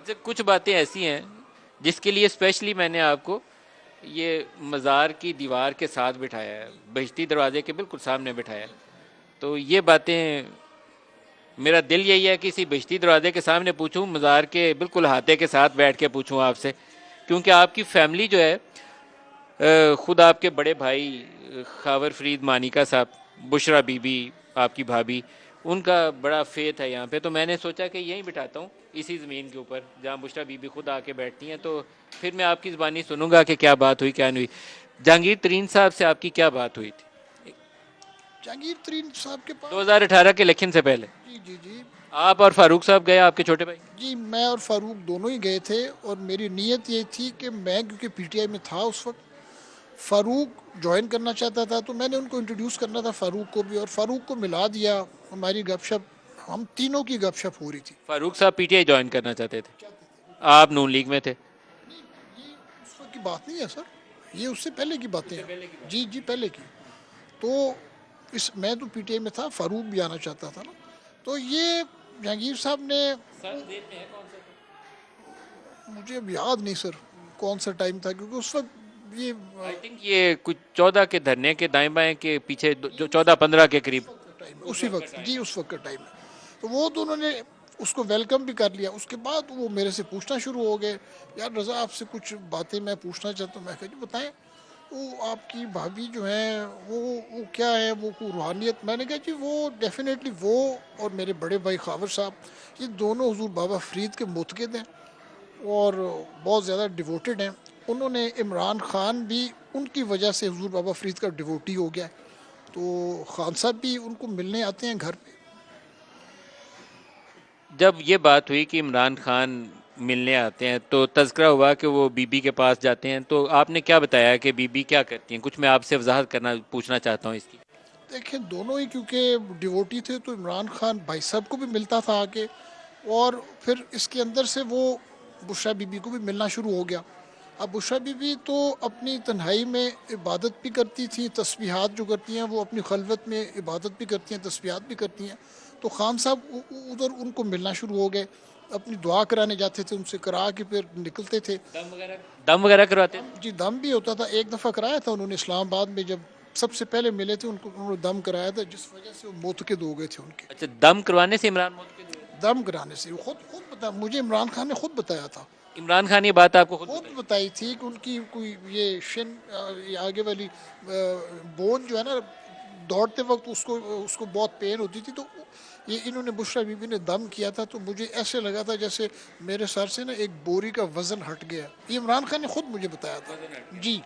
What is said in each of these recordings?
اچھا کچھ باتیں ایسی ہیں جس کے لیے اسپیشلی میں نے آپ کو یہ مزار کی دیوار کے ساتھ بٹھایا ہے، بہشتی دروازے کے بالکل سامنے بٹھایا ہے، تو یہ باتیں میرا دل یہی ہے کہ اسی بہشتی دروازے کے سامنے پوچھوں، مزار کے بالکل احاطے کے ساتھ بیٹھ کے پوچھوں آپ سے، کیونکہ آپ کی فیملی جو ہے خود آپ کے بڑے بھائی خاور فرید مانیکا صاحب، بشرا بی بی آپ کی بھابھی، ان کا بڑا فیتھ ہے یہاں پہ، تو میں نے سوچا کہ یہیں بٹھاتا ہوں اسی زمین کے اوپر جہاں بشرا بی بی خود آ کے بیٹھتی ہیں، تو پھر میں آپ کی زبانی سنوں گا کہ کیا بات ہوئی کیا نہیں ہوئی۔ جہانگیر ترین صاحب سے آپ کی کیا بات ہوئی تھی جہانگیر ترین صاحب کے پاس 2018 کے الیکشن سے پہلے؟ جی جی جی آپ اور فاروق صاحب گئے، آپ کے چھوٹے بھائی؟ جی میں اور فاروق دونوں ہی گئے تھے، اور میری نیت یہ تھی کہ میں کیونکہ پی ٹی آئی میں تھا اس وقت، فاروق جوائن کرنا چاہتا تھا تو میں نے ان کو انٹروڈیوس کرنا تھا فاروق کو بھی، اور فاروق کو ملا دیا، ہماری گپ شپ ہم تینوں کی گپ شپ ہو رہی تھی۔ فاروق صاحب پی ٹی آئی جوائن کرنا چاہتے تھے، آپ نون لیگ میں تھے؟ نہیں یہ اس وقت کی بات نہیں ہے سر، یہ اس سے پہلے کی باتیں ہیں، جی جی پہلے کی۔ تو میں تو پی ٹی آئی میں تھا، فاروق بھی آنا چاہتا تھا نا، تو یہ جہانگیر صاحب نے، مجھے اب یاد نہیں سر کون سا ٹائم تھا، کیونکہ اس وقت یہ آئی تھنک یہ کچھ 14 کے دھرنے کے دائیں بائیں کے پیچھے، جو 14-15 کے قریب اسی وقت جی اس وقت کا ٹائم ہے، تو وہ تو انہوں نے اس کو ویلکم بھی کر لیا۔ اس کے بعد وہ میرے سے پوچھنا شروع ہو گئے، یار رضا آپ سے کچھ باتیں میں پوچھنا چاہتا ہوں۔ میں کہا جی بتائیں، وہ آپ کی بھابھی جو ہیں وہ کیا ہے، وہ کوئی روحانیت؟ میں نے کہا جی وہ ڈیفینیٹلی وہ اور میرے بڑے بھائی خاور صاحب، یہ دونوں حضور بابا فرید کے معتقد ہیں اور بہت زیادہ ڈیووٹڈ ہیں۔ انہوں نے عمران خان بھی ان کی وجہ سے حضور بابا فرید کا ڈیووٹی ہو گیا ہے، تو خان صاحب بھی ان کو ملنے آتے ہیں گھر پہ۔ جب یہ بات ہوئی کہ عمران خان ملنے آتے ہیں تو تذکرہ ہوا کہ وہ بی بی کے پاس جاتے ہیں، تو آپ نے کیا بتایا کہ بی بی کیا کرتی ہیں؟ کچھ میں آپ سے وضاحت پوچھنا چاہتا ہوں اس کی۔ دیکھیں دونوں ہی کیونکہ ڈیووٹی تھے، تو عمران خان بھائی صاحب کو بھی ملتا تھا آ کے، اور پھر اس کے اندر سے وہ بشرا بی بی کو بھی ملنا شروع ہو گیا۔ اب بشرا بی بی تو اپنی تنہائی میں عبادت بھی کرتی تھیں، تسبیحات جو کرتی ہیں وہ اپنی خلوت میں عبادت بھی کرتی ہیں، تسبیحات بھی کرتی ہیں، تو خان صاحب ادھر ان کو ملنا شروع ہو گئے، اپنی دعا کرانے جاتے تھے، ان سے کرا کے پھر نکلتے تھے۔ دم وغیرہ کرواتے تھے؟ جی دم بھی ہوتا تھا، ایک دفعہ کرایا تھا انہوں نے اسلام آباد میں، جب سب سے پہلے ملے تھے انہوں نے دم کرایا تھا، جس وجہ سے وہ معتقد ہو گئے تھے ان کے اچھا، دم کروانے سے عمران موت کے ہوئے؟ دم کرانے سے۔ وہ خود بتا، مجھے عمران خان نے خود بتایا تھا، عمران خان یہ بات آپ کو خود خود بتائی؟ بتائی تھی کہ ان کی کوئی یہ یہ آگے والی بون جو ہے نا، دوڑتے وقت اس کو بہت پین ہوتی تھی، تو یہ انہوں نے بشرا بی بی نے دم کیا تھا، تو مجھے ایسے لگا تھا جیسے میرے سر سے نا ایک بوری کا وزن ہٹ گیا۔ یہ عمران خان نے خود مجھے بتایا تھا جی۔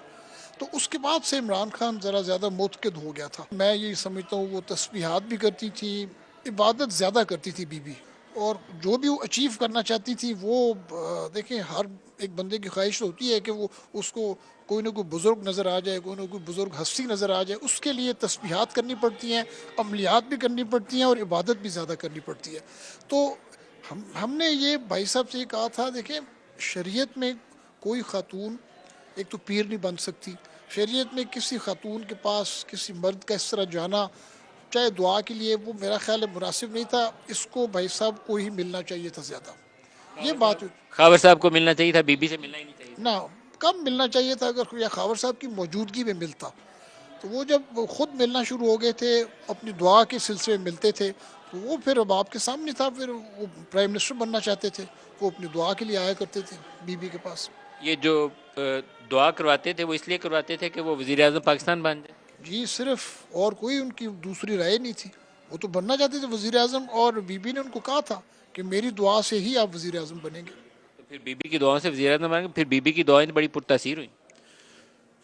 تو اس کے بعد سے عمران خان ذرا زیادہ معتقد ہو گیا تھا۔ میں یہی سمجھتا ہوں وہ تسبیحات بھی کرتی تھی، عبادت زیادہ کرتی تھی بی بی، اور جو بھی وہ اچیو کرنا چاہتی تھی وہ دیکھیں ہر ایک بندے کی خواہش ہوتی ہے کہ وہ اس کو کوئی نہ کوئی بزرگ نظر آ جائے، کوئی نہ کوئی بزرگ ہستی نظر آ جائے، اس کے لیے تسبیحات کرنی پڑتی ہیں، عملیات بھی کرنی پڑتی ہیں، اور عبادت بھی زیادہ کرنی پڑتی ہے۔ تو ہم نے یہ بھائی صاحب سے یہ کہا تھا، دیکھیں شریعت میں کوئی خاتون ایک تو پیر نہیں بن سکتی، شریعت میں کسی خاتون کے پاس کسی مرد کا اس طرح جانا چاہے دعا کے لیے، وہ میرا خیال ہے مناسب نہیں تھا، اس کو بھائی صاحب کو ہی ملنا چاہیے تھا زیادہ، یہ بات خاور صاحب کو ملنا چاہیے تھا، بی بی سے ملنا ہی نہیں چاہیے نہ کم ملنا چاہیے تھا۔ اگر یا خاور صاحب کی موجودگی میں ملتا، تو وہ جب وہ خود ملنا شروع ہو گئے تھے، اپنی دعا کے سلسلے میں ملتے تھے، تو وہ پھر اب آپ کے سامنے تھا، پھر وہ پرائم منسٹر بننا چاہتے تھے، وہ اپنی دعا کے لیے آیا کرتے تھے بی بی کے پاس۔ تھے؟ یہ جو دعا کرواتے تھے وہ اس لیے کرواتے تھے کہ وہ وزیر اعظم پاکستان بن جائے؟ جی صرف، اور کوئی ان کی دوسری رائے نہیں تھی، وہ تو بننا چاہتے تھے وزیر اعظم، اور بی بی نے ان کو کہا تھا کہ میری دعا سے ہی آپ وزیر اعظم بنیں گے۔ تو پھر بی بی کی دعاؤں سے وزیر اعظم بن گئے، پھر بی بی کی دعائیں بڑی پرتاثیر ہوئیں۔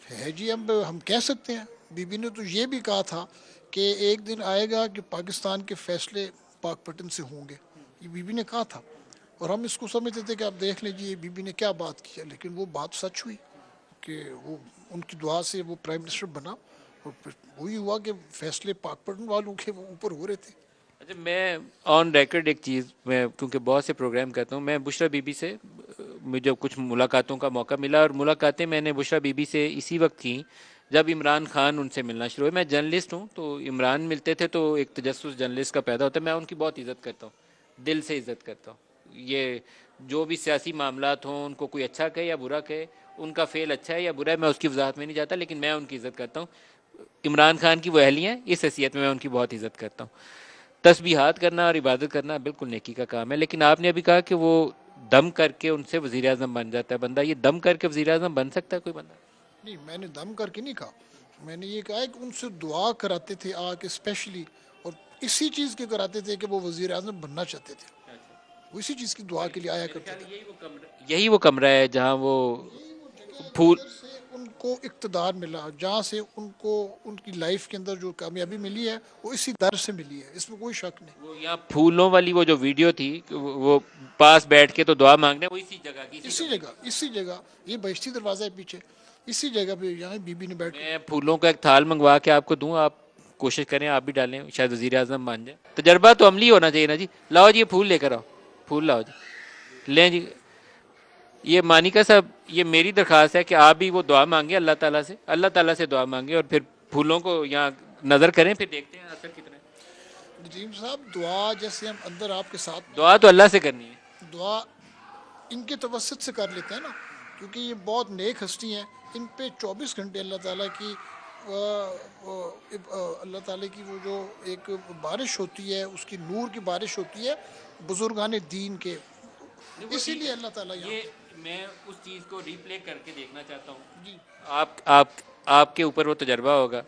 ہے جی، اب ہم کہہ سکتے ہیں، بی بی نے تو یہ بھی کہا تھا کہ ایک دن آئے گا کہ پاکستان کے فیصلے پاک پٹن سے ہوں گے، یہ بی بی نے کہا تھا، اور ہم اس کو سمجھتے تھے کہ آپ دیکھ لیجیے بی بی نے کیا بات کی ہے، لیکن وہ بات سچ ہوئی کہ وہ ان کی دعا سے وہ پرائم منسٹر بنا، اور پھر وہی ہوا کہ فیصلے پاک پٹن والوں کے وہ اوپر ہو رہے تھے۔ اچھا، میں آن ریکارڈ ایک چیز، میں کیونکہ بہت سے پروگرام کرتا ہوں، میں بشرا بی بی سے مجھے کچھ ملاقاتوں کا موقع ملا، اور ملاقاتیں میں نے بشرا بی بی سے اسی وقت کی جب عمران خان ان سے ملنا شروع ہوئے۔ میں جرنلسٹ ہوں، تو عمران ملتے تھے تو ایک تجسس جرنلسٹ کا پیدا ہوتا ہے، میں ان کی بہت عزت کرتا ہوں، دل سے عزت کرتا ہوں۔ یہ جو بھی سیاسی معاملات ہوں ان کو کوئی اچھا کہے یا برا کہے، ان کا فعل اچھا ہے یا برا ہے، میں اس کی وضاحت میں نہیں جاتا، لیکن میں ان کی عزت کرتا ہوں۔ عمران خان کی وہ اہلیہ ہیں، اس حیثیت میں ان کی بہت عزت کرتا ہوں۔ تسبیحات کرنا اور عبادت کرنا بالکل نیکی کا کام ہے، لیکن آپ نے ابھی کہا کہ وہ دم کر کے ان سے وزیر اعظم بن جاتا ہے بندہ، یہ دم کر کے وزیر اعظم بن سکتا ہے کوئی بندہ؟ نہیں، میں نے دم کر کے نہیں کہا، میں نے یہ کہا ہے کہ ان سے دعا کراتے تھے آ کے اسپیشلی، اور اسی چیز کے کراتے تھے کہ وہ وزیر اعظم بننا چاہتے تھے، وہ اسی چیز کی دعا کے لیے آیا کرتے تھے۔ یہی وہ کمرہ ہے جہاں وہ پھول، جدھر سے ان کو اقتدار ملا، جہاں سے ان کو ان کی لائف کے اندر جو کامیابی ملی ہے وہ اسی در سے ملی ہے، اس میں کوئی شک نہیں۔ وہ یہاں پھولوں والی وہ جو ویڈیو تھی وہ پاس بیٹھ کے تو دعا مانگنے، وہ اسی جگہ کی اسی جگہ یہ بہشتی دروازہ ہے پیچھے، اسی جگہ پہ یہاں بی بی نے بیٹھ کے۔ میں پھولوں کا ایک تھال منگوا کے آپ کو دوں، آپ کوشش کریں آپ بھی ڈالیں، شاید وزیر اعظم مان جائیں۔ تجربہ تو عملی ہونا چاہیے نا جی۔ لاؤ جی یہ پھول لے کر آؤ، پھول لاؤ جی، لیں جی۔ یہ مانیکا صاحب، یہ میری درخواست ہے کہ آپ بھی وہ دعا مانگیں اللہ تعالیٰ سے، اللہ تعالیٰ سے دعا مانگیں، اور پھر پھولوں کو یہاں نظر کریں، پھر دیکھتے ہیں اثر کتنا ہے۔ ندیم صاحب، دعا جیسے ہم اندر آپ کے ساتھ دعا تو اللہ سے کرنی ہے۔ دعا ان کے توسط سے کر لیتے ہیں نا، کیونکہ یہ بہت نیک ہستی ہیں، ان پہ 24 گھنٹے اللہ تعالیٰ کی اللہ تعالیٰ کی وہ جو ایک بارش ہوتی ہے، اس کی نور کی بارش ہوتی ہے بزرگان دین کے، اسی لیے اللہ تعالیٰ یہاں یہ میں اس چیز کو ری پلے کر کے دیکھنا چاہتا ہوں۔ جی۔ آپ کے اوپر وہ تجربہ ہوگا،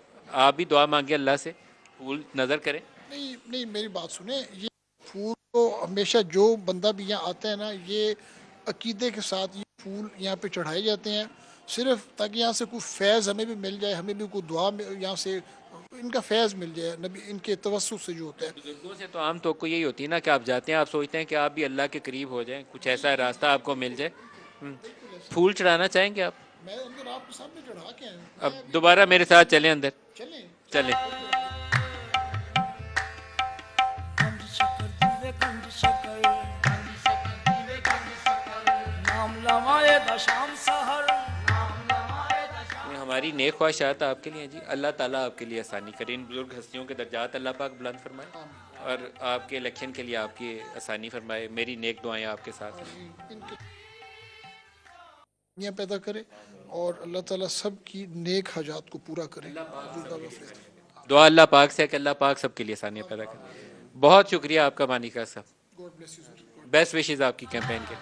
آپ بھی دعا مانگے اللہ سے، پھول نظر کریں۔ نہیں، میری بات سنیں، یہ پھول تو ہمیشہ جو بندہ بھی یہاں آتا ہے نا، یہ عقیدے کے ساتھ یہ پھول یہاں پہ چڑھائے جاتے ہیں، صرف تاکہ یہاں سے کوئی فیض ہمیں بھی مل جائے، ہمیں بھی کوئی دعا یہاں سے ان کا فیض مل جائے، نبی ان کے توسط سے جو ہوتا ہے۔ بزرگوں سے تو عام توقع یہی ہوتی ہے نا کہ آپ جاتے ہیں، آپ سوچتے ہیں کہ آپ بھی اللہ کے قریب ہو جائیں، کچھ ایسا راستہ آپ کو مل جائے۔ پھول چڑھانا چاہیں گے آپ؟ میں اندر آپ کے سامنے چڑھا کے آیا ہوں، اب دوبارہ میرے ساتھ چلیں اندر، چلیں۔ چلیں۔ ہماری نیک خواہشات آپ کے لیے ہیں جی، اللہ تعالیٰ آپ کے لیے آسانی کرے، ان بزرگ ہستیوں کے درجات اللہ پاک بلند فرمائے، اور آپ کے الیکشن کے لیے آپ کی آسانی فرمائے۔ میری نیک دعائیں آپ کے ساتھ ہیں۔ ان کے دنیا پیدا کرے اور اللہ تعالیٰ سب کی نیک حاجات کو پورا کرے۔ دعا اللہ پاک سے ہے کہ اللہ پاک سب کے لیے آسانیاں پیدا کرے۔ بہت شکریہ آپ کا مانیکا صاحب، God bless you sir. Best wishes آپ کی کیمپین کے۔